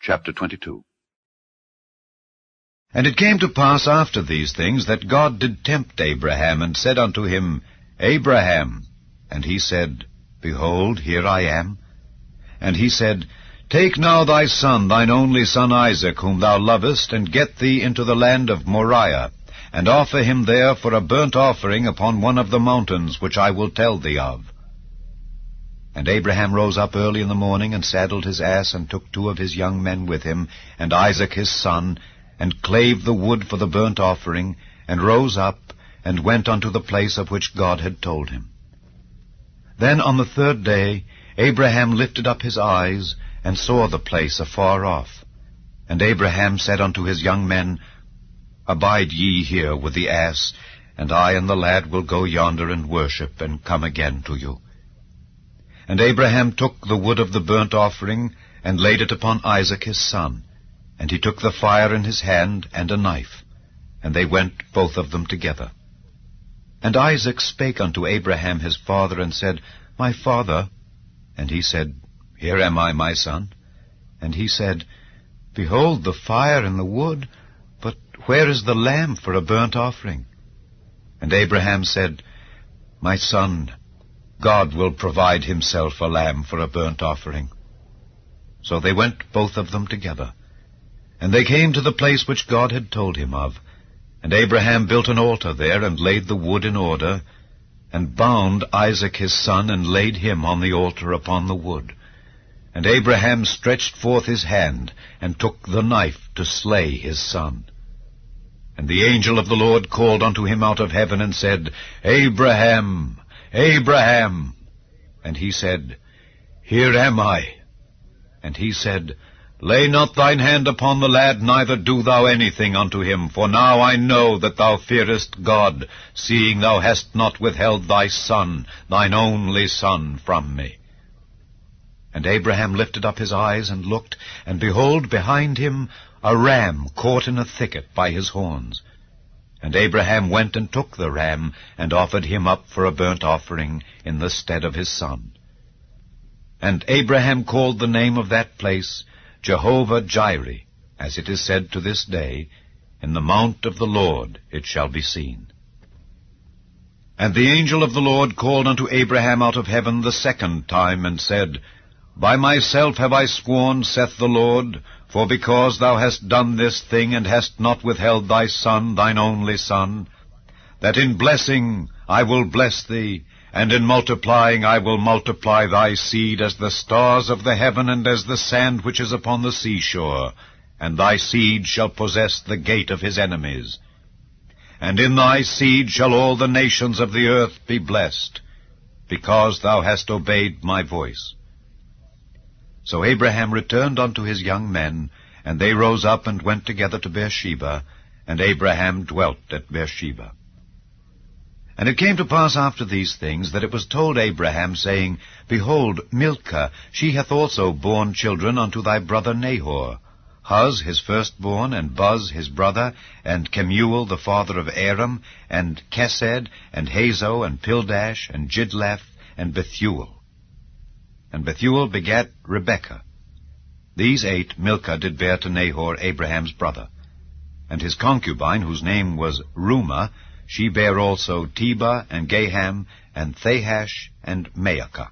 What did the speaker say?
Chapter 22. And it came to pass after these things that God did tempt Abraham, and said unto him, Abraham. And he said, Behold, here I am. And he said, Take now thy son, thine only son Isaac, whom thou lovest, and get thee into the land of Moriah, and offer him there for a burnt offering upon one of the mountains which I will tell thee of. And Abraham rose up early in the morning, and saddled his ass, and took 2 of his young men with him, and Isaac his son, and clave the wood for the burnt offering, and rose up, and went unto the place of which God had told him. Then on the 3rd day Abraham lifted up his eyes, and saw the place afar off. And Abraham said unto his young men, Abide ye here with the ass, and I and the lad will go yonder and worship, and come again to you. And Abraham took the wood of the burnt offering, and laid it upon Isaac his son. And he took the fire in his hand, and a knife. And they went both of them together. And Isaac spake unto Abraham his father, and said, My father. And he said, Here am I, my son. And he said, Behold the fire and the wood, but where is the lamb for a burnt offering? And Abraham said, My son, God will provide himself a lamb for a burnt offering. So they went both of them together. And they came to the place which God had told him of. And Abraham built an altar there, and laid the wood in order, and bound Isaac his son, and laid him on the altar upon the wood. And Abraham stretched forth his hand, and took the knife to slay his son. And the angel of the Lord called unto him out of heaven, and said, Abraham, Abraham. And he said, Here am I. And he said, Lay not thine hand upon the lad, neither do thou anything unto him, for now I know that thou fearest God, seeing thou hast not withheld thy son, thine only son, from me. And Abraham lifted up his eyes, and looked, and behold, behind him a ram caught in a thicket by his horns. And Abraham went and took the ram, and offered him up for a burnt offering in the stead of his son. And Abraham called the name of that place Jehovah-Jireh, as it is said to this day, In the mount of the Lord it shall be seen. And the angel of the Lord called unto Abraham out of heaven the 2nd time, and said, By myself have I sworn, saith the Lord, for because thou hast done this thing, and hast not withheld thy son, thine only son, that in blessing I will bless thee, and in multiplying I will multiply thy seed as the stars of the heaven, and as the sand which is upon the seashore, and thy seed shall possess the gate of his enemies. And in thy seed shall all the nations of the earth be blessed, because thou hast obeyed my voice. So Abraham returned unto his young men, and they rose up and went together to Beersheba, and Abraham dwelt at Beersheba. And it came to pass after these things, that it was told Abraham, saying, Behold, Milcah, she hath also borne children unto thy brother Nahor, Huz his firstborn, and Buz his brother, and Kemuel the father of Aram, and Kesed, and Hazo, and Pildash, and Jidlaph, and Bethuel. And Bethuel begat Rebekah. These 8 Milcah did bear to Nahor, Abraham's brother. And his concubine, whose name was Reumah, she bare also Tebah, and Gaham, and Thahash, and Maacah.